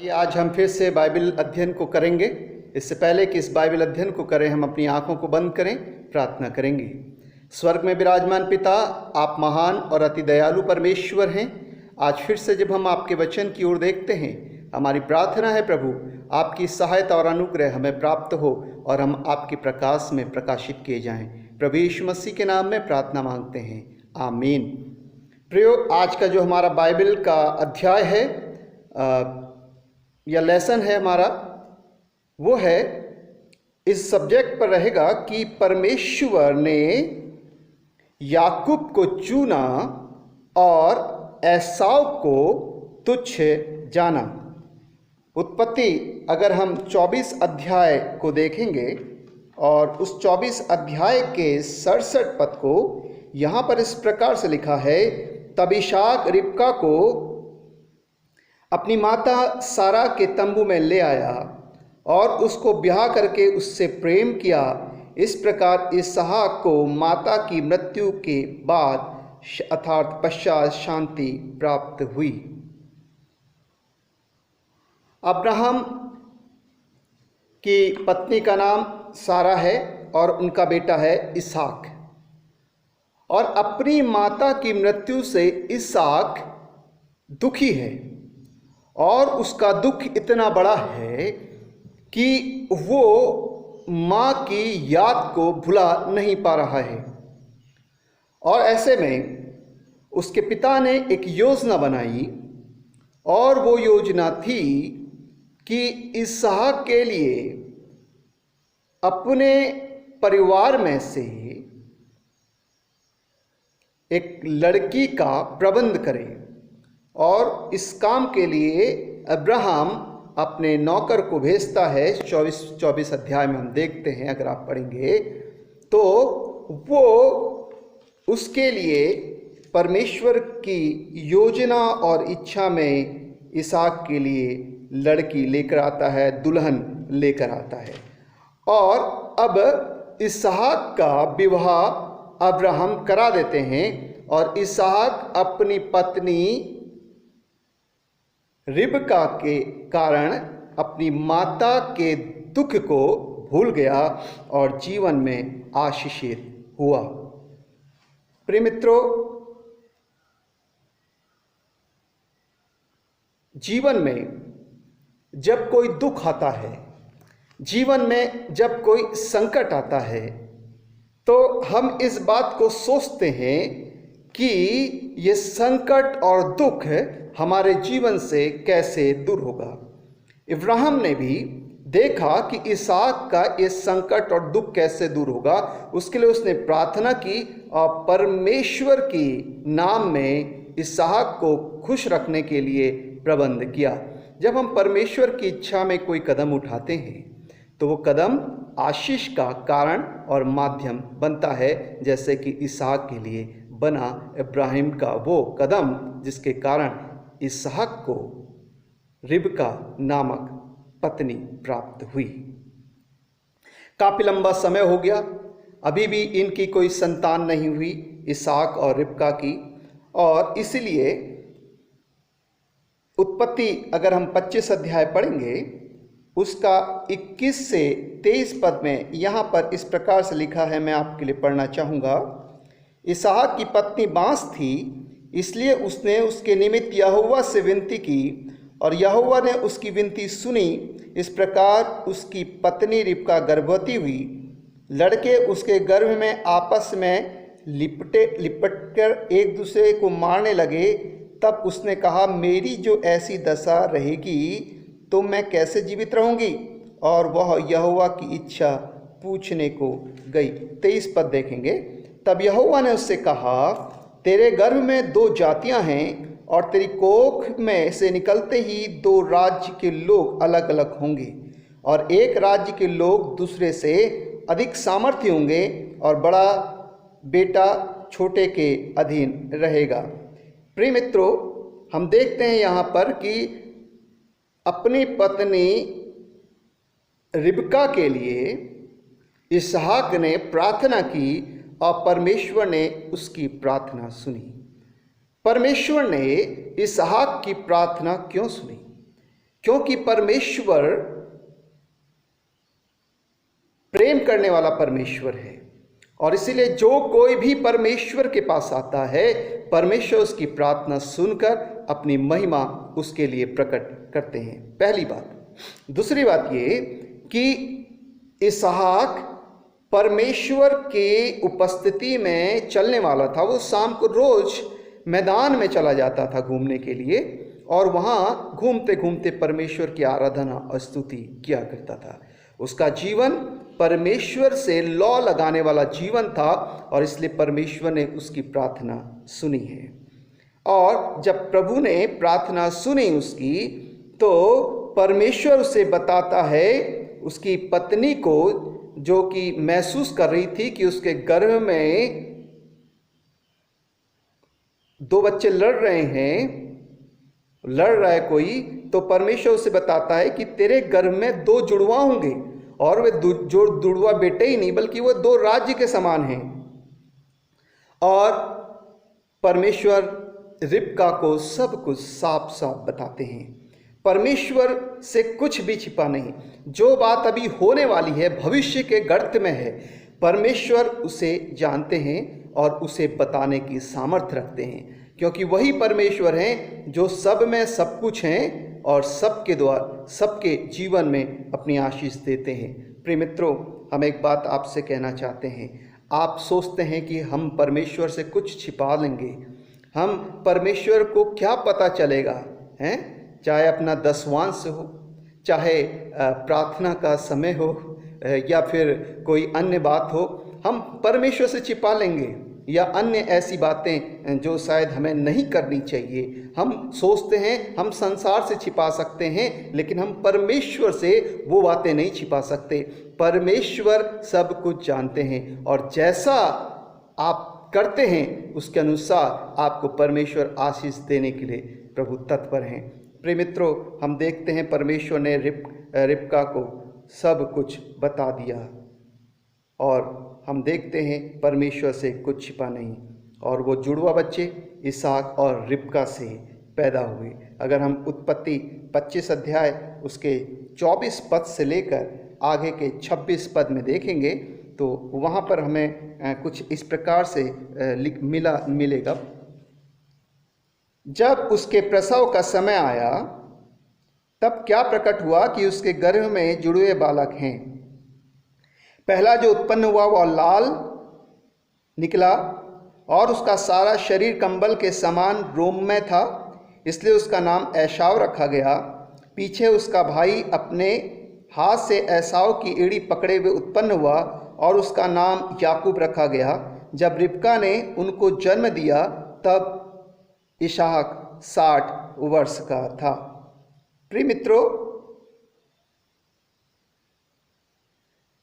ये आज हम फिर से बाइबल अध्ययन को करेंगे। इससे पहले कि इस बाइबल अध्ययन को करें, हम अपनी आंखों को बंद करें, प्रार्थना करेंगे। स्वर्ग में विराजमान पिता, आप महान और अति दयालु परमेश्वर हैं। आज फिर से जब हम आपके वचन की ओर देखते हैं, हमारी प्रार्थना है प्रभु, आपकी सहायता और अनुग्रह हमें प्राप्त हो और हम आपके प्रकाश में प्रकाशित किए जाएं। प्रभु यीशु मसीह के नाम में प्रार्थना मांगते हैं, आमीन। प्रियो, आज का जो हमारा बाइबल का अध्याय है या लेसन है हमारा, वो है इस सब्जेक्ट पर रहेगा कि परमेश्वर ने याकूब को चुना और एसाव को तुच्छ जाना। उत्पत्ति अगर हम 24 अध्याय को देखेंगे और उस 24 अध्याय के 67 पद को यहाँ पर इस प्रकार से लिखा है, तब इसहाक रिबका को अपनी माता सारा के तंबू में ले आया और उसको ब्याह करके उससे प्रेम किया। इस प्रकार इसहाक को माता की मृत्यु के बाद अर्थात पश्चात शांति प्राप्त हुई। अब्राहम की पत्नी का नाम सारा है और उनका बेटा है इसहाक। और अपनी माता की मृत्यु से इसहाक दुखी है और उसका दुख इतना बड़ा है कि वो माँ की याद को भुला नहीं पा रहा है। और ऐसे में उसके पिता ने एक योजना बनाई और वो योजना थी कि इसहाक के लिए अपने परिवार में से एक लड़की का प्रबंध करें। और इस काम के लिए अब्राहम अपने नौकर को भेजता है। 24 अध्याय में हम देखते हैं, अगर आप पढ़ेंगे तो वो उसके लिए परमेश्वर की योजना और इच्छा में इसहाक के लिए लड़की लेकर आता है, दुल्हन लेकर आता है। और अब इसहाक का विवाह अब्राहम करा देते हैं और इसहाक अपनी पत्नी रिबका के कारण अपनी माता के दुख को भूल गया और जीवन में आशीषित हुआ। प्रिय मित्रों, जीवन में जब कोई दुख आता है, जीवन में जब कोई संकट आता है, तो हम इस बात को सोचते हैं कि ये संकट और दुख हमारे जीवन से कैसे दूर होगा। इब्राहिम ने भी देखा कि इसहाक का ये संकट और दुख कैसे दूर होगा। उसके लिए उसने प्रार्थना की और परमेश्वर की नाम में इसहाक को खुश रखने के लिए प्रबंध किया। जब हम परमेश्वर की इच्छा में कोई कदम उठाते हैं तो वो कदम आशीष का कारण और माध्यम बनता है, जैसे कि इसहाक के लिए बना इब्राहिम का वो कदम जिसके कारण इसहाक को रिबका नामक पत्नी प्राप्त हुई। काफी लंबा समय हो गया, अभी भी इनकी कोई संतान नहीं हुई, इसहाक और रिबका की। और इसलिए उत्पत्ति अगर हम 25 अध्याय पढ़ेंगे, उसका 21 से 23 पद में यहाँ पर इस प्रकार से लिखा है, मैं आपके लिए पढ़ना चाहूँगा। इसहाक की पत्नी बाँस थी, इसलिए उसने उसके निमित्त यहोवा से विनती की और यहोवा ने उसकी विनती सुनी। इस प्रकार उसकी पत्नी रिबका गर्भवती हुई। लड़के उसके गर्भ में आपस में लिपटकर एक दूसरे को मारने लगे। तब उसने कहा, मेरी जो ऐसी दशा रहेगी तो मैं कैसे जीवित रहूँगी? और वह यहोवा की इच्छा पूछने को गई। 23 पद देखेंगे। तब यहोवा ने उससे कहा, तेरे गर्भ में 2 जातियां हैं और तेरी कोख में से निकलते ही 2 राज्य के लोग अलग अलग होंगे और एक राज्य के लोग दूसरे से अधिक सामर्थ्य होंगे और बड़ा बेटा छोटे के अधीन रहेगा। प्रिय मित्रों, हम देखते हैं यहाँ पर कि अपनी पत्नी रिबका के लिए इसहाक ने प्रार्थना की और परमेश्वर ने उसकी प्रार्थना सुनी। परमेश्वर ने इसहाक की प्रार्थना क्यों सुनी? क्योंकि परमेश्वर प्रेम करने वाला परमेश्वर है और इसीलिए जो कोई भी परमेश्वर के पास आता है, परमेश्वर उसकी प्रार्थना सुनकर अपनी महिमा उसके लिए प्रकट करते हैं। पहली बात। दूसरी बात ये कि इसहाक परमेश्वर के उपस्थिति में चलने वाला था। वो शाम को रोज मैदान में चला जाता था घूमने के लिए और वहाँ घूमते घूमते परमेश्वर की आराधना और स्तुति किया करता था। उसका जीवन परमेश्वर से लौ लगाने वाला जीवन था और इसलिए परमेश्वर ने उसकी प्रार्थना सुनी है। और जब प्रभु ने प्रार्थना सुनी उसकी, तो परमेश्वर उसे बताता है उसकी पत्नी को, जो कि महसूस कर रही थी कि उसके गर्भ में 2 बच्चे लड़ रहा है कोई, तो परमेश्वर उसे बताता है कि तेरे गर्भ में 2 जुड़वा होंगे और वे जो जुड़वा बेटे ही नहीं बल्कि वो 2 राज्य के समान हैं। और परमेश्वर रिबका को सब कुछ साफ साफ बताते हैं। परमेश्वर से कुछ भी छिपा नहीं। जो बात अभी होने वाली है, भविष्य के गर्त में है, परमेश्वर उसे जानते हैं और उसे बताने की सामर्थ्य रखते हैं, क्योंकि वही परमेश्वर हैं जो सब में सब कुछ हैं और सबके द्वारा सबके जीवन में अपनी आशीष देते हैं। प्रिय मित्रों, हम एक बात आपसे कहना चाहते हैं। आप सोचते हैं कि हम परमेश्वर से कुछ छिपा लेंगे, हम परमेश्वर को क्या पता चलेगा, हैं? चाहे अपना दसवांश हो, चाहे प्रार्थना का समय हो या फिर कोई अन्य बात हो, हम परमेश्वर से छिपा लेंगे, या अन्य ऐसी बातें जो शायद हमें नहीं करनी चाहिए। हम सोचते हैं हम संसार से छिपा सकते हैं, लेकिन हम परमेश्वर से वो बातें नहीं छिपा सकते। परमेश्वर सब कुछ जानते हैं और जैसा आप करते हैं उसके अनुसार आपको परमेश्वर आशीष देने के लिए प्रभु तत्पर हैं। प्रिय मित्रों, हम देखते हैं परमेश्वर ने रिबका को सब कुछ बता दिया और हम देखते हैं परमेश्वर से कुछ छिपा नहीं, और वो जुड़वा बच्चे इसहाक और रिबका से पैदा हुए। अगर हम उत्पत्ति 25 अध्याय उसके 24 पद से लेकर आगे के 26 पद में देखेंगे तो वहाँ पर हमें कुछ इस प्रकार से मिलेगा। जब उसके प्रसव का समय आया तब क्या प्रकट हुआ कि उसके गर्भ में जुड़वे बालक हैं। पहला जो उत्पन्न हुआ वह लाल निकला और उसका सारा शरीर कंबल के समान रोममय था, इसलिए उसका नाम एसाव रखा गया। पीछे उसका भाई अपने हाथ से एसाव की एड़ी पकड़े हुए उत्पन्न हुआ और उसका नाम याकूब रखा गया। जब रिबका ने उनको जन्म दिया तब इसहाक 60 वर्ष का था। प्रिय मित्रों,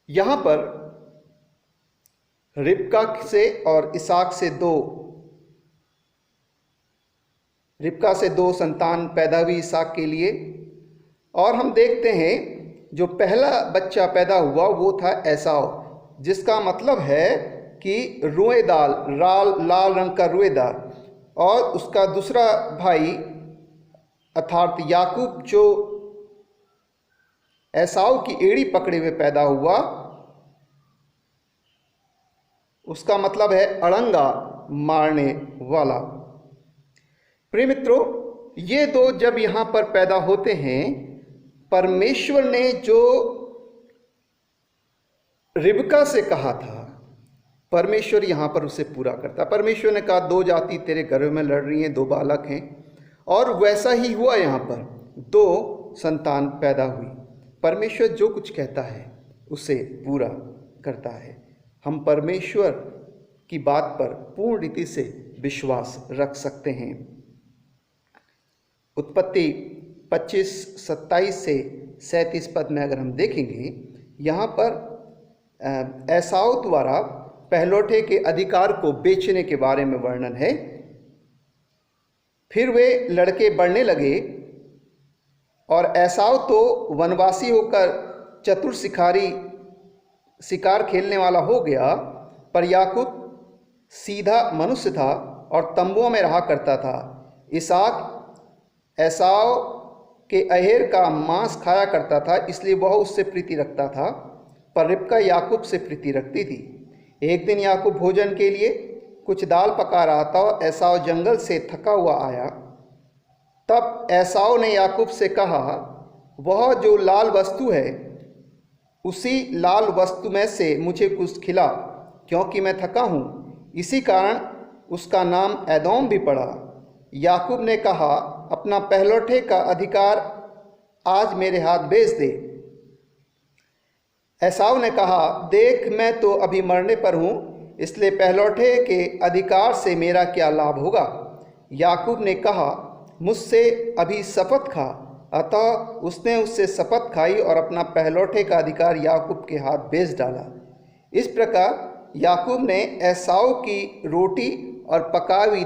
यहाँ पर रिबका से और इसहाक से रिबका से 2 संतान पैदा हुई इसहाक के लिए। और हम देखते हैं जो पहला बच्चा पैदा हुआ वो था एसाव, जिसका मतलब है कि रुएदार, लाल रंग का रुएदार। और उसका दूसरा भाई अर्थात याकूब जो एसाव की एड़ी पकड़े हुए पैदा हुआ, उसका मतलब है अड़ंगा मारने वाला। प्रिय मित्रों, ये 2 जब यहाँ पर पैदा होते हैं, परमेश्वर ने जो रिबका से कहा था, परमेश्वर यहाँ पर उसे पूरा करता। परमेश्वर ने कहा 2 जाति तेरे गर्भ में लड़ रही हैं, 2 बालक हैं, और वैसा ही हुआ। यहाँ पर 2 संतान पैदा हुई। परमेश्वर जो कुछ कहता है उसे पूरा करता है। हम परमेश्वर की बात पर पूर्ण रीति से विश्वास रख सकते हैं। उत्पत्ति 25:27 से 37 पद में अगर हम देखेंगे, यहाँ पर एसाव द्वारा पहलौठे के अधिकार को बेचने के बारे में वर्णन है। फिर वे लड़के बढ़ने लगे और एसाव तो वनवासी होकर चतुर शिकार खेलने वाला हो गया, पर याकूब सीधा मनुष्य था और तंबुओं में रहा करता था। इसहाक एसाव के अहेर का मांस खाया करता था, इसलिए वह उससे प्रीति रखता था, पर रिबका याकूब से प्रीति रखती थी। एक दिन याकूब भोजन के लिए कुछ दाल पका रहा था और एसाव जंगल से थका हुआ आया। तब एसाव ने याकूब से कहा, वह जो लाल वस्तु है उसी लाल वस्तु में से मुझे कुछ खिला, क्योंकि मैं थका हूँ। इसी कारण उसका नाम एदोम भी पड़ा। याकूब ने कहा, अपना पहलौठे का अधिकार आज मेरे हाथ भेज दे। एसाव ने कहा, देख मैं तो अभी मरने पर हूँ, इसलिए पहलौठे के अधिकार से मेरा क्या लाभ होगा। याकूब ने कहा, मुझसे अभी शपथ खा। अतः उसने उससे शपथ खाई और अपना पहलौठे का अधिकार याकूब के हाथ भेज डाला। इस प्रकार याकूब ने एसाव की रोटी और पकावी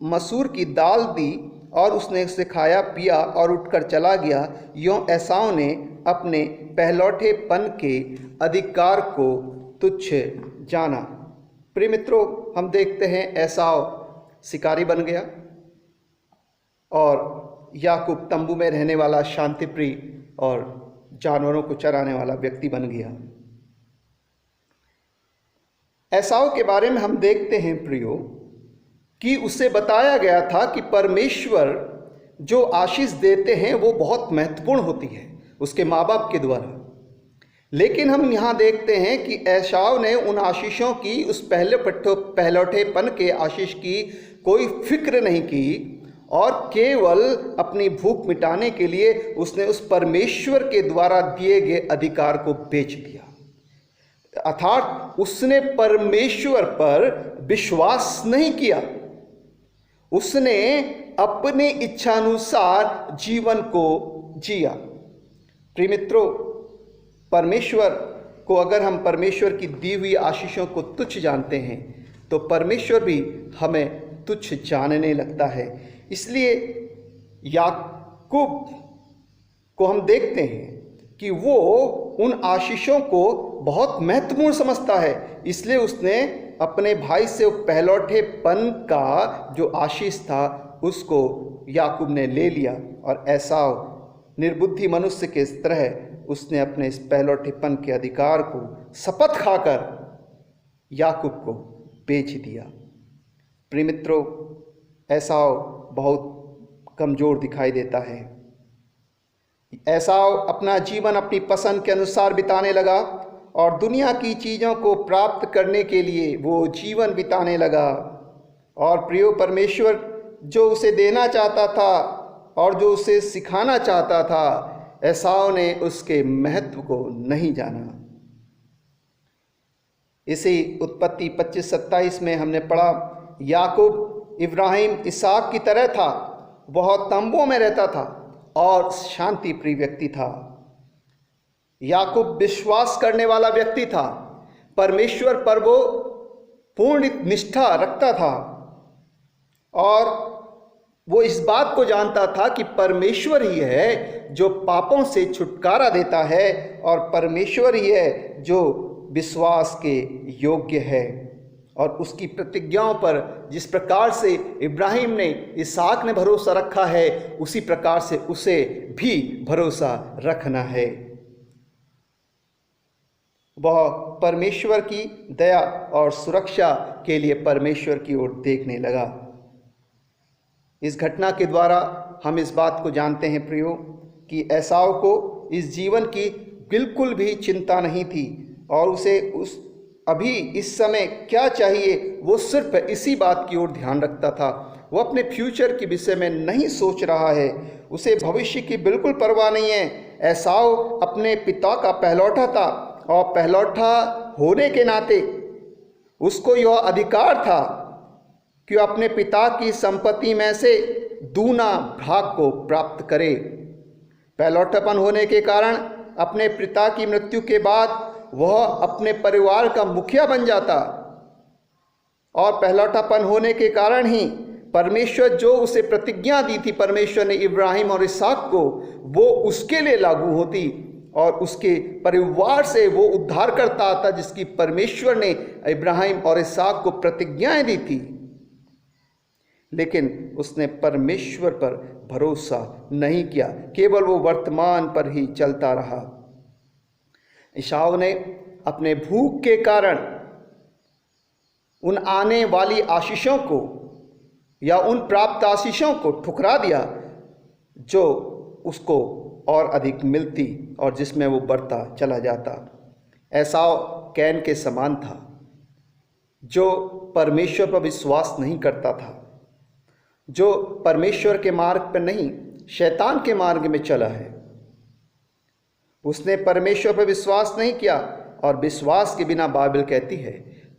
मसूर की दाल दी और उसने उसे खाया पिया और उठकर चला गया। यों एसाव ने अपने पहलौठेपन के अधिकार को तुच्छ जाना। प्रिय मित्रों, हम देखते हैं एसाव शिकारी बन गया और याकूब तंबू में रहने वाला शांतिप्रिय और जानवरों को चराने वाला व्यक्ति बन गया। एसाव के बारे में हम देखते हैं प्रियो कि उसे बताया गया था कि परमेश्वर जो आशीष देते हैं वो बहुत महत्वपूर्ण होती है उसके माँ बाप के द्वारा। लेकिन हम यहाँ देखते हैं कि एसाव ने उन आशीषों की, उस पहलौठेपन के आशीष की कोई फिक्र नहीं की और केवल अपनी भूख मिटाने के लिए उसने उस परमेश्वर के द्वारा दिए गए अधिकार को बेच दिया। अर्थात उसने परमेश्वर पर विश्वास नहीं किया, उसने अपने इच्छानुसार जीवन को जिया। प्रिय मित्रों, परमेश्वर को अगर हम परमेश्वर की दी हुई आशीषों को तुच्छ जानते हैं तो परमेश्वर भी हमें तुच्छ जानने लगता है। इसलिए याकूब को हम देखते हैं कि वो उन आशीषों को बहुत महत्वपूर्ण समझता है, इसलिए उसने अपने भाई से पहलौठेपन का जो आशीष था उसको याकूब ने ले लिया और एसाव निर्बुद्धि मनुष्य के तरह उसने अपने इस पहलौठेपन के अधिकार को शपथ खाकर याकूब को बेच दिया। प्रिय मित्रों, एसाव बहुत कमज़ोर दिखाई देता है। एसाव अपना जीवन अपनी पसंद के अनुसार बिताने लगा और दुनिया की चीज़ों को प्राप्त करने के लिए वो जीवन बिताने लगा। और प्रियो, परमेश्वर जो उसे देना चाहता था और जो उसे सिखाना चाहता था, एसाव ने उसके महत्व को नहीं जाना। इसी उत्पत्ति 25-27 में हमने पढ़ा, याकूब इब्राहिम इसहाक की तरह था, वह तंबुओं में रहता था और शांति प्रिय व्यक्ति था। याकूब विश्वास करने वाला व्यक्ति था, परमेश्वर पर वो पूर्ण निष्ठा रखता था और वो इस बात को जानता था कि परमेश्वर ही है जो पापों से छुटकारा देता है और परमेश्वर ही है जो विश्वास के योग्य है। और उसकी प्रतिज्ञाओं पर जिस प्रकार से इब्राहिम ने, इसहाक ने भरोसा रखा है, उसी प्रकार से उसे भी भरोसा रखना है। वह परमेश्वर की दया और सुरक्षा के लिए परमेश्वर की ओर देखने लगा। इस घटना के द्वारा हम इस बात को जानते हैं प्रियो कि एसाव को इस जीवन की बिल्कुल भी चिंता नहीं थी और उसे अभी इस समय क्या चाहिए वो सिर्फ इसी बात की ओर ध्यान रखता था। वो अपने फ्यूचर के विषय में नहीं सोच रहा है, उसे भविष्य की बिल्कुल परवाह नहीं है। एसाव अपने पिता का पहलौठा था और पहलौठा होने के नाते उसको यह अधिकार था कि वह अपने पिता की संपत्ति में से दूना भाग को प्राप्त करे। पहलौठापन होने के कारण अपने पिता की मृत्यु के बाद वह अपने परिवार का मुखिया बन जाता और पहलौठापन होने के कारण ही परमेश्वर जो उसे प्रतिज्ञा दी थी परमेश्वर ने इब्राहिम और इसहाक को, वो उसके लिए लागू होती और उसके परिवार से वो उद्धार करता आता जिसकी परमेश्वर ने इब्राहिम और इसहाक को प्रतिज्ञाएं दी थी। लेकिन उसने परमेश्वर पर भरोसा नहीं किया, केवल वो वर्तमान पर ही चलता रहा। एसाव ने अपने भूख के कारण उन आने वाली आशीषों को या उन प्राप्त आशीषों को ठुकरा दिया जो उसको और अधिक मिलती और जिसमें वो बढ़ता चला जाता। एसाव कैन के समान था, जो परमेश्वर पर विश्वास नहीं करता था, जो परमेश्वर के मार्ग पर नहीं शैतान के मार्ग में चला है। उसने परमेश्वर पर विश्वास नहीं किया, और विश्वास के बिना बाइबल कहती है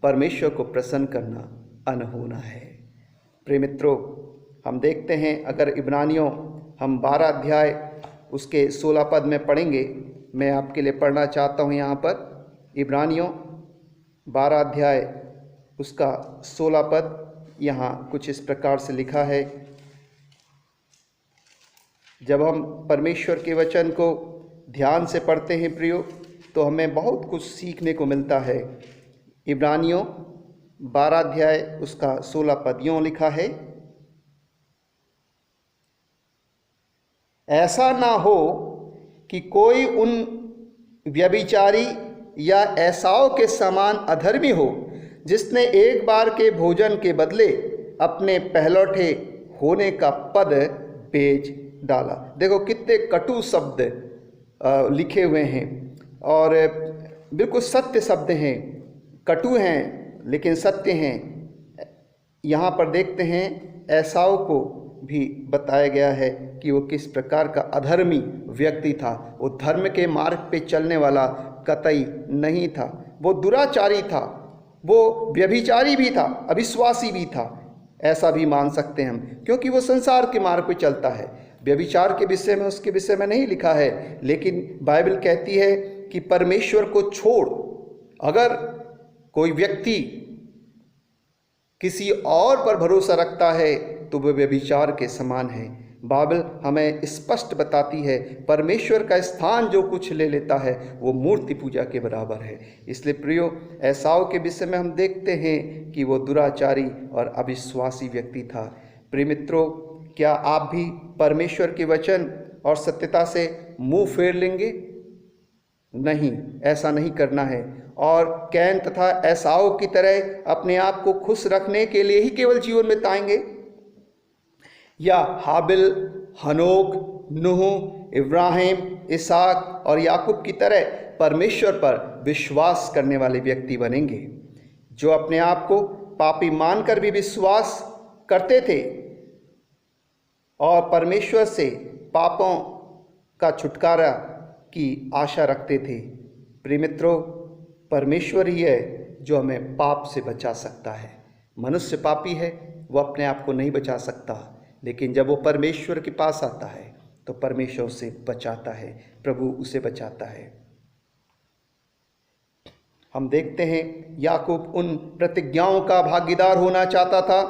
परमेश्वर को प्रसन्न करना अनहोना है। प्रिय मित्रों, हम देखते हैं, अगर इब्रानियों हम 12 अध्याय उसके 16 पद में पढ़ेंगे, मैं आपके लिए पढ़ना चाहता हूँ यहाँ पर। इब्रानियों 12 अध्याय उसका 16 पद, यहाँ कुछ इस प्रकार से लिखा है। जब हम परमेश्वर के वचन को ध्यान से पढ़ते हैं प्रियो, तो हमें बहुत कुछ सीखने को मिलता है। इब्रानियों 12 अध्याय उसका 16 पद यूँ लिखा है, ऐसा ना हो कि कोई उन व्यभिचारी या एसाव के समान अधर्मी हो, जिसने एक बार के भोजन के बदले अपने पहलौठे होने का पद बेच डाला। देखो कितने कटु शब्द लिखे हुए हैं, और बिल्कुल सत्य शब्द हैं, कटु हैं लेकिन सत्य हैं। यहाँ पर देखते हैं एसाव को भी बताया गया है कि वो किस प्रकार का अधर्मी व्यक्ति था। वो धर्म के मार्ग पे चलने वाला कतई नहीं था, वो दुराचारी था, वो व्यभिचारी भी था, अविश्वासी भी था, ऐसा भी मान सकते हैं हम, क्योंकि वो संसार के मार्ग पे चलता है। व्यभिचार के विषय में उसके विषय में नहीं लिखा है, लेकिन बाइबल कहती है कि परमेश्वर को छोड़ अगर कोई व्यक्ति किसी और पर भरोसा रखता है तो वह व्यभिचार के समान है। बाइबल हमें स्पष्ट बताती है परमेश्वर का स्थान जो कुछ ले लेता है वो मूर्ति पूजा के बराबर है। इसलिए प्रियो, एसाव के विषय में हम देखते हैं कि वो दुराचारी और अविश्वासी व्यक्ति था। प्रिय मित्रों, क्या आप भी परमेश्वर के वचन और सत्यता से मुंह फेर लेंगे? नहीं, ऐसा नहीं करना है, और कैन तथा एसाव की तरह अपने आप को खुश रखने के लिए ही केवल जीवन बिताएंगे, या हाबिल, हनोक, नूह, इब्राहिम, इसहाक और याकूब की तरह परमेश्वर पर विश्वास करने वाले व्यक्ति बनेंगे, जो अपने आप को पापी मानकर भी विश्वास करते थे और परमेश्वर से पापों का छुटकारा की आशा रखते थे। प्रिय मित्रों, परमेश्वर ही है जो हमें पाप से बचा सकता है। मनुष्य पापी है, वो अपने आप को नहीं बचा सकता, लेकिन जब वो परमेश्वर के पास आता है तो परमेश्वर उसे बचाता है, प्रभु उसे बचाता है। हम देखते हैं याकूब उन प्रतिज्ञाओं का भागीदार होना चाहता था,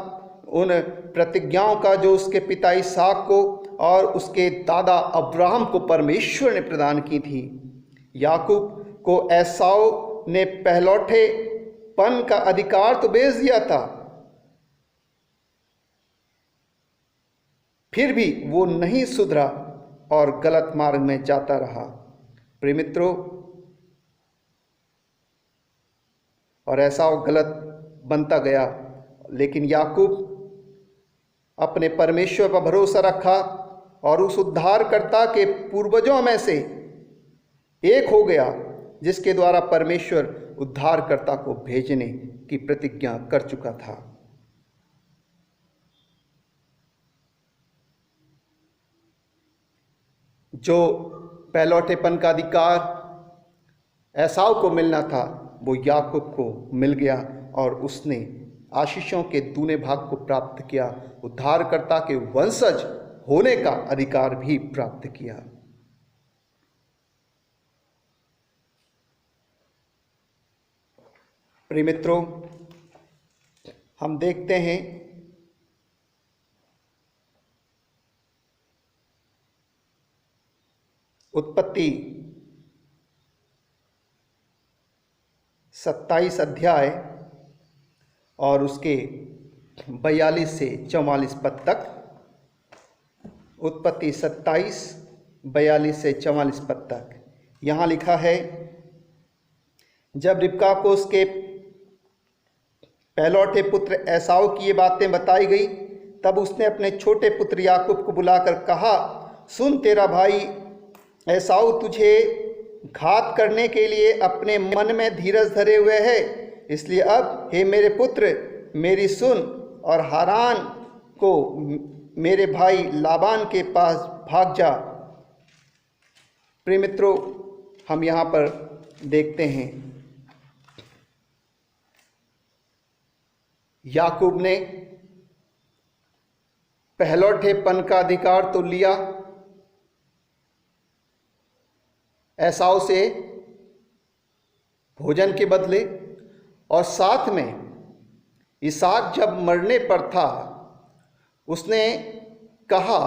उन प्रतिज्ञाओं का जो उसके पिता इसहाक को और उसके दादा अब्राहम को परमेश्वर ने प्रदान की थी। याकूब को एसाव ने पहलौठेपन का अधिकार तो बेच दिया था, फिर भी वो नहीं सुधरा और गलत मार्ग में जाता रहा। प्रिय मित्रों, और एसाव गलत बनता गया, लेकिन याकूब अपने परमेश्वर पर भरोसा रखा और उस उद्धारकर्ता के पूर्वजों में से एक हो गया, जिसके द्वारा परमेश्वर उद्धारकर्ता को भेजने की प्रतिज्ञा कर चुका था। जो पहलौठेपन का अधिकार एसाव को मिलना था वो याकूब को मिल गया, और उसने आशीषों के दूने भाग को प्राप्त किया, उद्धारकर्ता के वंशज होने का अधिकार भी प्राप्त किया। प्रिय मित्रों, हम देखते हैं उत्पत्ति 27 अध्याय और उसके 42 से 44 पद तक, उत्पत्ति 27 42 से 44 पद तक। यहाँ लिखा है, जब रिबका को उसके पहलौठे पुत्र एसाव की ये बातें बताई गई, तब उसने अपने छोटे पुत्र याकूब को बुलाकर कहा, सुन, तेरा भाई एसाव तुझे घात करने के लिए अपने मन में धीरज धरे हुए है, इसलिए अब हे मेरे पुत्र मेरी सुन और हारान को मेरे भाई लाबान के पास भाग जा। प्रिय मित्रों, हम यहाँ पर देखते हैं याकूब ने पहलौठेपन का अधिकार तो लिया एसाव से भोजन के बदले, और साथ में इसहाक जब मरने पर था उसने कहा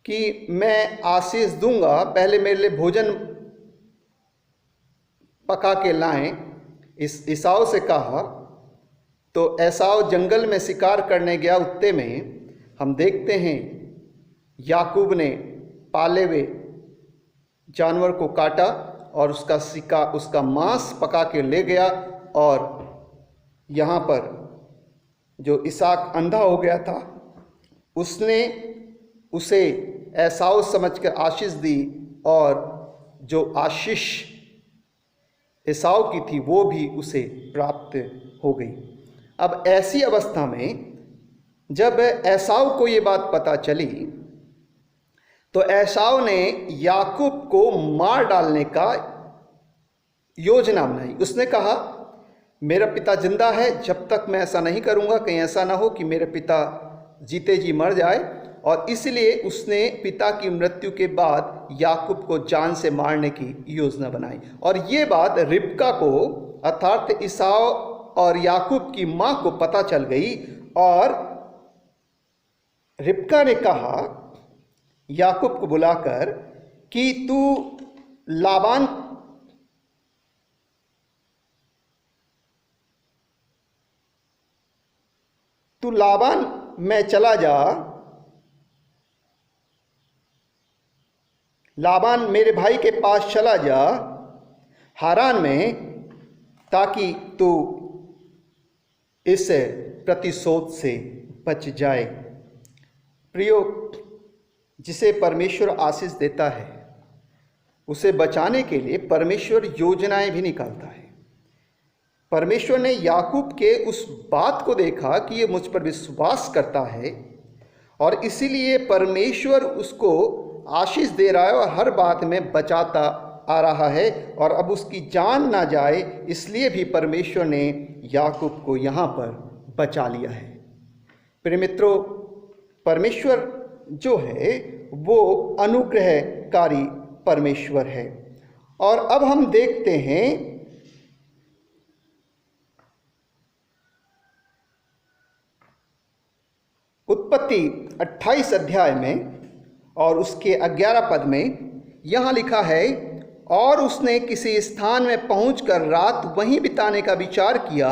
कि मैं आशीष दूंगा, पहले मेरे लिए भोजन पका के लाएं। एसाव से कहा तो एसाव जंगल में शिकार करने गया। उत्ते में हम देखते हैं याकूब ने पाले हुए जानवर को काटा और उसका मांस पका के ले गया, और यहाँ पर जो इसहाक अंधा हो गया था उसने उसे एसाव समझकर आशीष दी, और जो आशीष एसाव की थी वो भी उसे प्राप्त हो गई। अब ऐसी अवस्था में जब एसाव को ये बात पता चली तो एसाव ने याकूब को मार डालने का योजना बनाई। उसने कहा, मेरा पिता जिंदा है, जब तक मैं ऐसा नहीं करूंगा, कहीं ऐसा ना हो कि मेरे पिता जीते जी मर जाए, और इसलिए उसने पिता की मृत्यु के बाद याकूब को जान से मारने की योजना बनाई। और ये बात रिबका को अर्थात एसाव और याकूब की माँ को पता चल गई, और रिबका ने कहा याकूब को बुलाकर कि तू लाबान में चला जा, लाबान मेरे भाई के पास चला जा हारान में, ताकि तू इस प्रतिशोध से बच जाए। प्रियो, जिसे परमेश्वर आशीष देता है उसे बचाने के लिए परमेश्वर योजनाएं भी निकालता है। परमेश्वर ने याकूब के उस बात को देखा कि ये मुझ पर विश्वास करता है, और इसीलिए परमेश्वर उसको आशीष दे रहा है और हर बात में बचाता आ रहा है, और अब उसकी जान ना जाए इसलिए भी परमेश्वर ने याकूब को यहाँ पर बचा लिया है। प्रिय मित्रों, परमेश्वर जो है वो अनुग्रहकारी परमेश्वर है। और अब हम देखते हैं उत्पत्ति 28 अध्याय में और उसके 11 पद में यहाँ लिखा है, और उसने किसी स्थान में पहुंचकर रात वहीं बिताने का विचार किया,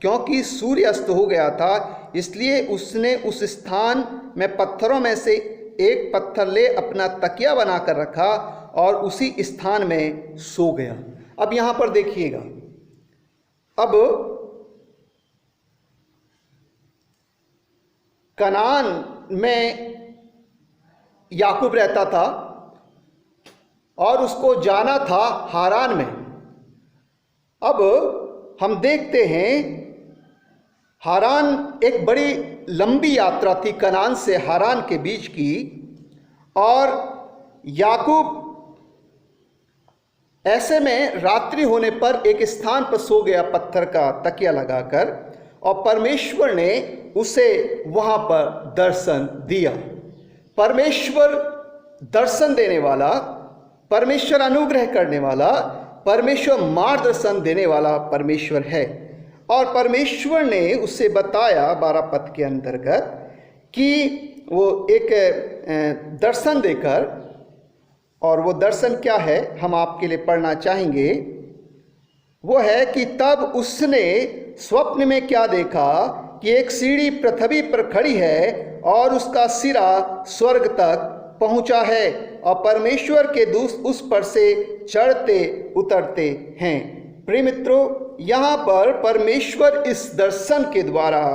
क्योंकि सूर्य अस्त हो गया था, इसलिए उसने उस स्थान में पत्थरों में से एक पत्थर ले अपना तकिया बनाकर रखा और उसी स्थान में सो गया। अब यहाँ पर देखिएगा, अब कनान में याकूब रहता था और उसको जाना था हारान में। अब हम देखते हैं हारान एक बड़ी लंबी यात्रा थी कनान से हारान के बीच की, और याकूब ऐसे में रात्रि होने पर एक स्थान पर सो गया पत्थर का तकिया लगाकर, और परमेश्वर ने उसे वहां पर दर्शन दिया। परमेश्वर दर्शन देने वाला, परमेश्वर अनुग्रह करने वाला, परमेश्वर मार्गदर्शन देने वाला परमेश्वर है। और परमेश्वर ने उससे बताया 12 पद के अंतर्गत कि वो एक दर्शन देकर, और वो दर्शन क्या है हम आपके लिए पढ़ना चाहेंगे। वो है कि तब उसने स्वप्न में क्या देखा कि एक सीढ़ी पृथ्वी पर खड़ी है और उसका सिरा स्वर्ग तक पहुंचा है और परमेश्वर के दूत उस पर से चढ़ते उतरते हैं। प्रिय मित्रों, यहाँ पर परमेश्वर इस दर्शन के द्वारा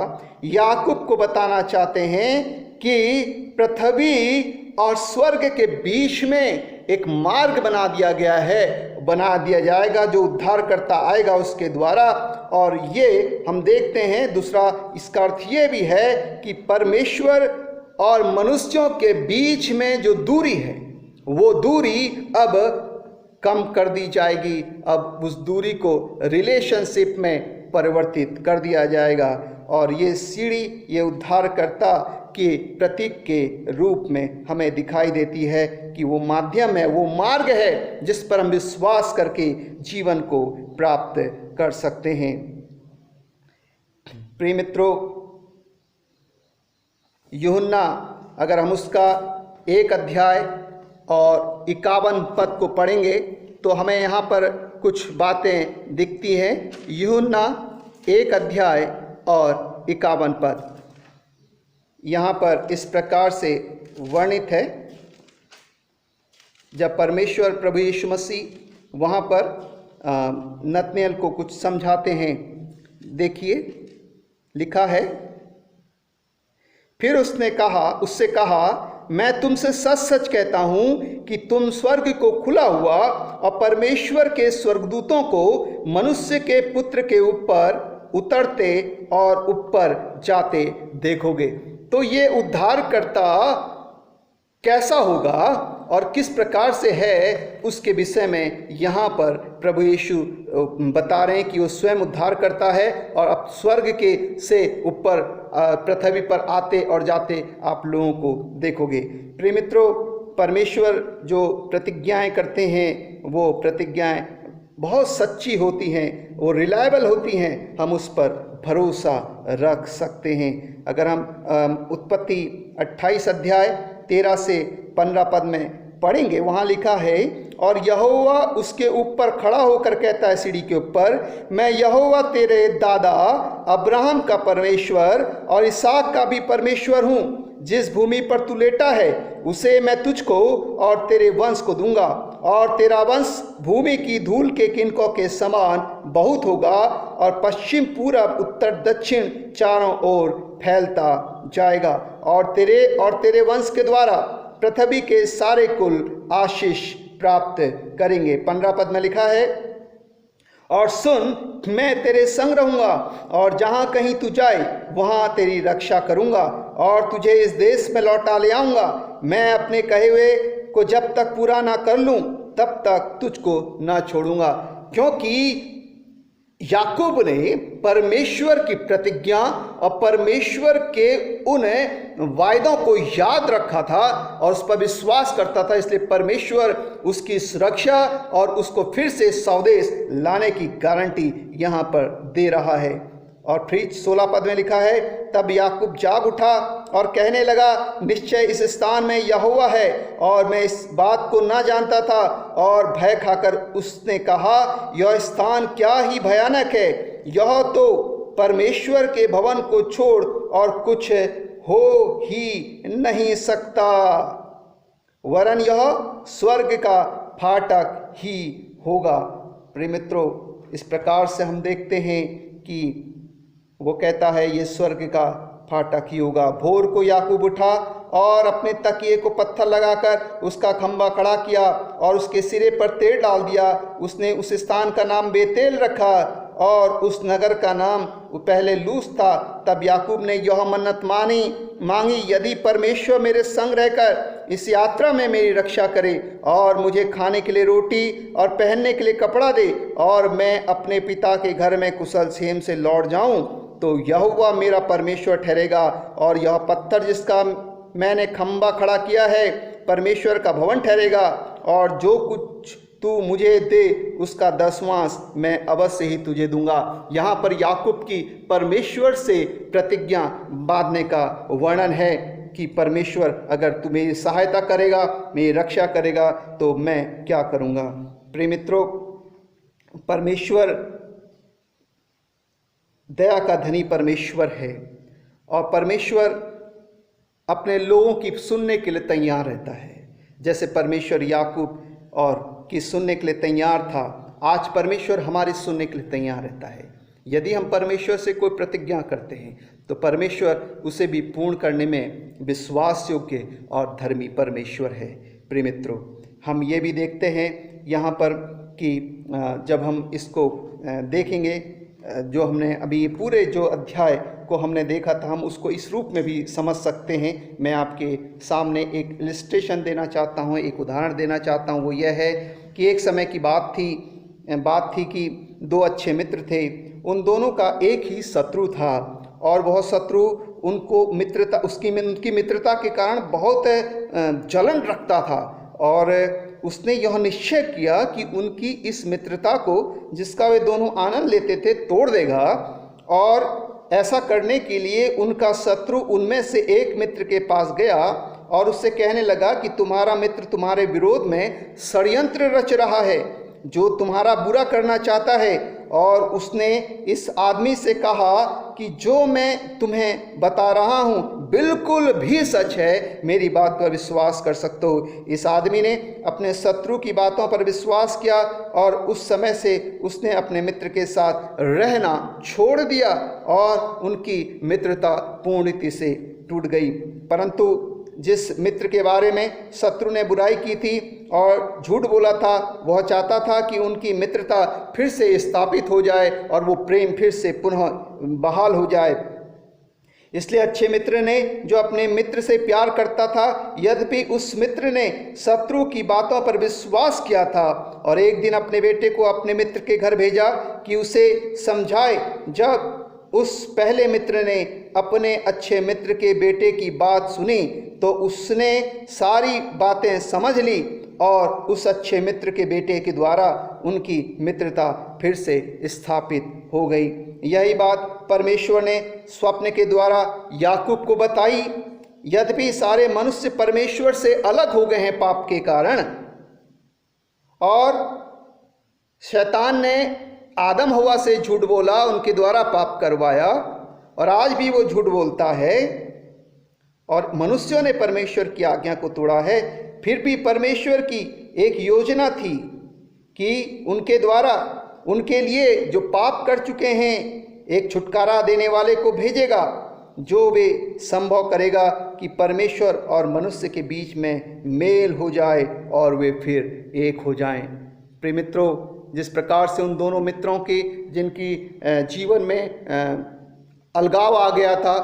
याकूब को बताना चाहते हैं कि पृथ्वी और स्वर्ग के बीच में एक मार्ग बना दिया गया है, बना दिया जाएगा, जो उद्धार करता आएगा उसके द्वारा। और ये हम देखते हैं, दूसरा इसका अर्थ ये भी है कि परमेश्वर और मनुष्यों के बीच में जो दूरी है वो दूरी अब कम कर दी जाएगी। अब उस दूरी को रिलेशनशिप में परिवर्तित कर दिया जाएगा और ये सीढ़ी, ये उद्धारकर्ता के प्रतीक के रूप में हमें दिखाई देती है कि वो माध्यम है, वो मार्ग है जिस पर हम विश्वास करके जीवन को प्राप्त कर सकते हैं। प्रिय मित्रों, यूहन्ना अगर हम उसका 1 अध्याय और 51 पद को पढ़ेंगे तो हमें यहाँ पर कुछ बातें दिखती हैं। यूहन्ना 1 अध्याय और 51 पद यहाँ पर इस प्रकार से वर्णित है। जब परमेश्वर प्रभु यीशु मसीह वहाँ पर नतनेल को कुछ समझाते हैं, देखिए लिखा है, फिर उससे कहा मैं तुमसे सच सच कहता हूँ कि तुम स्वर्ग को खुला हुआ और परमेश्वर के स्वर्गदूतों को मनुष्य के पुत्र के ऊपर उतरते और ऊपर जाते देखोगे। तो ये उद्धारकर्ता कैसा होगा और किस प्रकार से है, उसके विषय में यहाँ पर प्रभु यीशु बता रहे हैं कि वो स्वयं उद्धार करता है और अब स्वर्ग के से ऊपर पृथ्वी पर आते और जाते आप लोगों को देखोगे। प्रिय मित्रों, परमेश्वर जो प्रतिज्ञाएं करते हैं वो प्रतिज्ञाएं बहुत सच्ची होती हैं, वो रिलायबल होती हैं, हम उस पर भरोसा रख सकते हैं। अगर हम उत्पत्ति 28 अध्याय 13 से 15 पद में पढ़ेंगे, वहाँ लिखा है, और यहोवा उसके ऊपर खड़ा होकर कहता है सीढ़ी के ऊपर, मैं यहोवा तेरे दादा अब्राहम का परमेश्वर और इसहाक का भी परमेश्वर हूँ। जिस भूमि पर तू लेटा है उसे मैं तुझको और तेरे वंश को दूंगा और तेरा वंश भूमि की धूल के किनकों के समान बहुत होगा और पश्चिम पूरब उत्तर दक्षिण चारों ओर फैलता जाएगा और तेरे वंश के द्वारा पृथ्वी के सारे कुल आशीष प्राप्त करेंगे। 15 पद में लिखा है, और सुन, मैं तेरे संग रहूंगा और जहां कहीं तू जाए वहां तेरी रक्षा करूंगा और तुझे इस देश में लौटा ले आऊंगा। मैं अपने कहे हुए को जब तक पूरा ना कर लूं तब तक तुझको ना छोड़ूंगा। क्योंकि याकूब ने परमेश्वर की प्रतिज्ञा और परमेश्वर के उन वायदों को याद रखा था और उस पर विश्वास करता था, इसलिए परमेश्वर उसकी सुरक्षा और उसको फिर से स्वदेश लाने की गारंटी यहाँ पर दे रहा है। और फिर 16 पद में लिखा है, तब याकूब जाग उठा और कहने लगा, निश्चय इस स्थान में यहोवा है और मैं इस बात को ना जानता था। और भय खाकर उसने कहा, यह स्थान क्या ही भयानक है, यह तो परमेश्वर के भवन को छोड़ और कुछ हो ही नहीं सकता, वरन यह स्वर्ग का फाटक ही होगा। प्रिय मित्रों, इस प्रकार से हम देखते हैं कि वो कहता है ये स्वर्ग का फाटक ही होगा। भोर को याकूब उठा और अपने तकिए को पत्थर लगाकर उसका खंभा खड़ा किया और उसके सिरे पर तेल डाल दिया। उसने उस स्थान का नाम बेतेल रखा और उस नगर का नाम पहले लूस था। तब याकूब ने यह मन्नत मांगी, यदि परमेश्वर मेरे संग रहकर इस यात्रा में मेरी रक्षा करे और मुझे खाने के लिए रोटी और पहनने के लिए कपड़ा दे और मैं अपने पिता के घर में कुशल क्षेम से लौट जाऊं, तो यहोवा मेरा परमेश्वर ठहरेगा और यह पत्थर जिसका मैंने खंभा खड़ा किया है परमेश्वर का भवन ठहरेगा और जो कुछ तू मुझे दे उसका 10वां मैं अवश्य ही तुझे दूंगा। यहाँ पर याकूब की परमेश्वर से प्रतिज्ञा बांधने का वर्णन है कि परमेश्वर अगर तू मेरी सहायता करेगा, मेरी रक्षा करेगा, तो मैं क्या करूँगा। प्रिय मित्रों, परमेश्वर दया का धनी परमेश्वर है और परमेश्वर अपने लोगों की सुनने के लिए तैयार रहता है। जैसे परमेश्वर याकूब और की सुनने के लिए तैयार था, आज परमेश्वर हमारी सुनने के लिए तैयार रहता है। यदि हम परमेश्वर से कोई प्रतिज्ञा करते हैं तो परमेश्वर उसे भी पूर्ण करने में विश्वास योग्य और धर्मी परमेश्वर है। प्रिय मित्रों, हम ये भी देखते हैं यहाँ पर कि जब हम इसको देखेंगे, जो हमने अभी पूरे जो अध्याय को हमने देखा था, हम उसको इस रूप में भी समझ सकते हैं। मैं आपके सामने एक इलस्ट्रेशन देना चाहता हूँ, एक उदाहरण देना चाहता हूँ। वो यह है कि एक समय की बात थी कि दो अच्छे मित्र थे। उन दोनों का एक ही शत्रु था और वह शत्रु उनको उनकी मित्रता के कारण बहुत जलन रखता था और उसने यह निश्चय किया कि उनकी इस मित्रता को, जिसका वे दोनों आनंद लेते थे, तोड़ देगा। और ऐसा करने के लिए उनका शत्रु उनमें से एक मित्र के पास गया और उससे कहने लगा कि तुम्हारा मित्र तुम्हारे विरोध में षड्यंत्र रच रहा है, जो तुम्हारा बुरा करना चाहता है। और उसने इस आदमी से कहा कि जो मैं तुम्हें बता रहा हूँ बिल्कुल भी सच है, मेरी बात पर विश्वास कर सकते हो। इस आदमी ने अपने शत्रु की बातों पर विश्वास किया और उस समय से उसने अपने मित्र के साथ रहना छोड़ दिया और उनकी मित्रता पूर्णतः से टूट गई। परंतु जिस मित्र के बारे में शत्रु ने बुराई की थी और झूठ बोला था, वह चाहता था कि उनकी मित्रता फिर से स्थापित हो जाए और वो प्रेम फिर से पुनः बहाल हो जाए। इसलिए अच्छे मित्र ने, जो अपने मित्र से प्यार करता था, यद्यपि उस मित्र ने शत्रु की बातों पर विश्वास किया था और एक दिन अपने बेटे को अपने मित्र के घर भेजा कि उसे समझाए। जब उस पहले मित्र ने अपने अच्छे मित्र के बेटे की बात सुनी तो उसने सारी बातें समझ ली और उस अच्छे मित्र के बेटे के द्वारा उनकी मित्रता फिर से स्थापित हो गई। यही बात परमेश्वर ने स्वप्न के द्वारा याकूब को बताई। यद्यपि सारे मनुष्य परमेश्वर से अलग हो गए हैं पाप के कारण, और शैतान ने आदम हवा से झूठ बोला, उनके द्वारा पाप करवाया, और आज भी वो झूठ बोलता है और मनुष्यों ने परमेश्वर की आज्ञा को तोड़ा है। फिर भी परमेश्वर की एक योजना थी कि उनके द्वारा उनके लिए जो पाप कर चुके हैं एक छुटकारा देने वाले को भेजेगा, जो वे संभव करेगा कि परमेश्वर और मनुष्य के बीच में मेल हो जाए और वे फिर एक हो जाएं। प्रिय मित्रों, जिस प्रकार से उन दोनों मित्रों के जिनकी जीवन में अलगाव आ गया था,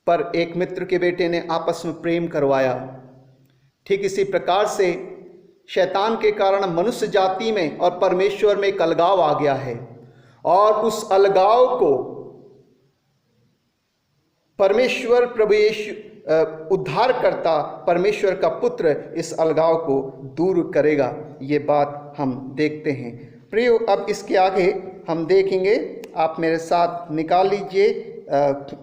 पर एक मित्र के बेटे ने आपस में प्रेम करवाया, ठीक इसी प्रकार से शैतान के कारण मनुष्य जाति में और परमेश्वर में एक अलगाव आ गया है और उस अलगाव को परमेश्वर प्रभु यीशु उद्धारकर्ता परमेश्वर का पुत्र इस अलगाव को दूर करेगा। ये बात हम देखते हैं। प्रियो, अब इसके आगे हम देखेंगे, आप मेरे साथ निकाल लीजिए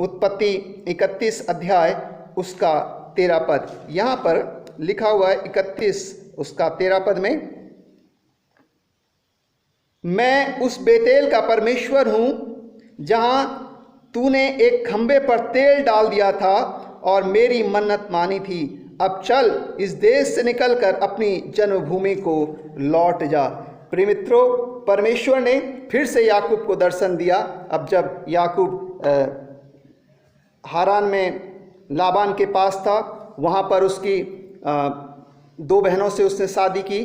उत्पत्ति 31 अध्याय उसका 13 पद। यहाँ पर लिखा हुआ है 31 उसका 13 पद में, मैं उस बेतेल का परमेश्वर हूँ जहाँ तूने एक खंबे पर तेल डाल दिया था और मेरी मन्नत मानी थी। अब चल इस देश से निकलकर अपनी जन्मभूमि को लौट जा। प्रिय मित्रों, परमेश्वर ने फिर से याकूब को दर्शन दिया। अब जब याकूब हारान में लाबान के पास था, वहाँ पर उसकी दो बहनों से उसने शादी की।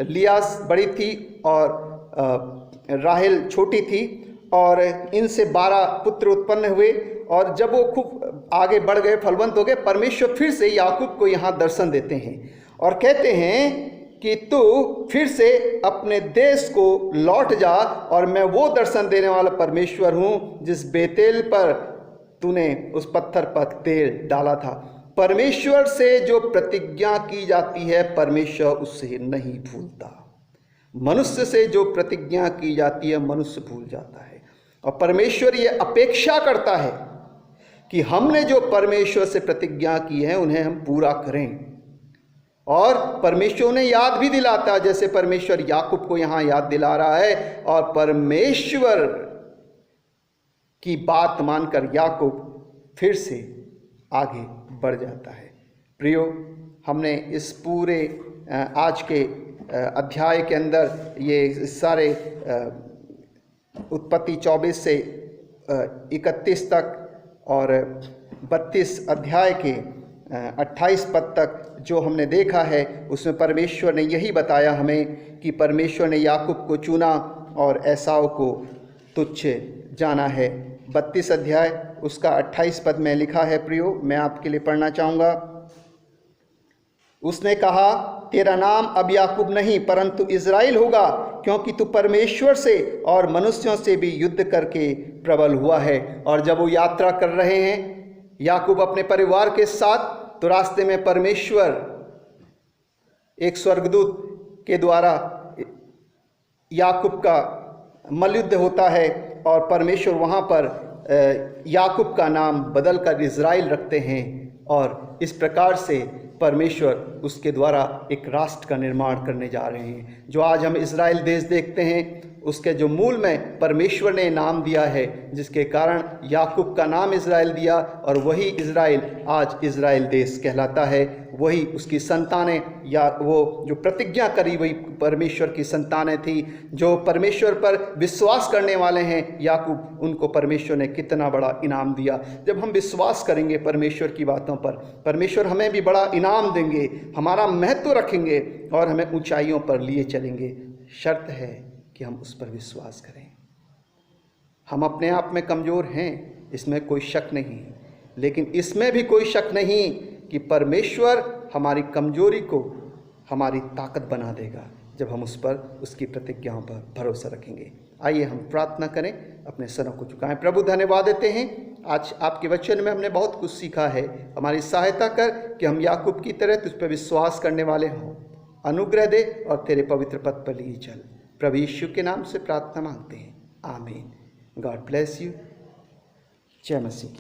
लियास बड़ी थी और राहेल छोटी थी, और इनसे 12 पुत्र उत्पन्न हुए। और जब वो खूब आगे बढ़ गए, फलवंत हो गए, परमेश्वर फिर से याकूब को यहाँ दर्शन देते हैं और कहते हैं कि तू फिर से अपने देश को लौट जा, और मैं वो दर्शन देने वाला परमेश्वर हूँ जिस बेतेल पर तूने उस पत्थर पर तेल डाला था। परमेश्वर से जो प्रतिज्ञा की जाती है, परमेश्वर उससे नहीं भूलता। मनुष्य से जो प्रतिज्ञा की जाती है, मनुष्य भूल जाता है। और परमेश्वर ये अपेक्षा करता है कि हमने जो परमेश्वर से प्रतिज्ञा की है उन्हें हम पूरा करें। और परमेश्वर ने याद भी दिलाता, जैसे परमेश्वर याकूब को यहाँ याद दिला रहा है। और परमेश्वर की बात मानकर याकूब फिर से आगे बढ़ जाता है। प्रियो, हमने इस पूरे आज के अध्याय के अंदर ये सारे उत्पत्ति 24 से 31 तक और 32 अध्याय के 28 पद तक जो हमने देखा है, उसमें परमेश्वर ने यही बताया हमें कि परमेश्वर ने याकूब को चुना और एसाव को तुच्छ जाना है। 32 अध्याय उसका 28 पद में लिखा है प्रियो, मैं आपके लिए पढ़ना चाहूँगा। उसने कहा, तेरा नाम अब याकूब नहीं परंतु इज़राइल होगा, क्योंकि तू परमेश्वर से और मनुष्यों से भी युद्ध करके प्रबल हुआ है। और जब वो यात्रा कर रहे हैं याकूब अपने परिवार के साथ, तो रास्ते में परमेश्वर एक स्वर्गदूत के द्वारा याकूब का मल्लयुद्ध होता है और परमेश्वर वहाँ पर याकूब का नाम बदल कर इज़राइल रखते हैं। और इस प्रकार से परमेश्वर उसके द्वारा एक राष्ट्र का निर्माण करने जा रहे हैं। जो आज हम इज़राइल देश देखते हैं, उसके जो मूल में परमेश्वर ने नाम दिया है, जिसके कारण याकूब का नाम इज़राइल दिया, और वही इज़राइल आज इज़राइल देश कहलाता है। वही उसकी संतानें, या वो जो प्रतिज्ञा करी वही परमेश्वर की संतानें थी, जो परमेश्वर पर विश्वास करने वाले हैं। याकूब, उनको परमेश्वर ने कितना बड़ा इनाम दिया। जब हम विश्वास करेंगे परमेश्वर की बातों पर, परमेश्वर हमें भी बड़ा इनाम देंगे, हमारा महत्व रखेंगे और हमें ऊंचाइयों पर लिए चलेंगे। शर्त है कि हम उस पर विश्वास करें। हम अपने आप में कमज़ोर हैं, इसमें कोई शक नहीं, लेकिन इसमें भी कोई शक नहीं कि परमेश्वर हमारी कमजोरी को हमारी ताकत बना देगा जब हम उस पर, उसकी प्रतिज्ञाओं पर भरोसा रखेंगे। आइए हम प्रार्थना करें, अपने सरों को झुकाएं। प्रभु, धन्यवाद देते हैं, आज आपके वचन में हमने बहुत कुछ सीखा है। हमारी सहायता कर कि हम याकूब की तरह तुझ पर विश्वास करने वाले हों। अनुग्रह दे और तेरे पवित्र पद पर लिए चल। प्रभु यीशु के नाम से प्रार्थना मांगते हैं, आमीन। God bless you. जय मसीह की।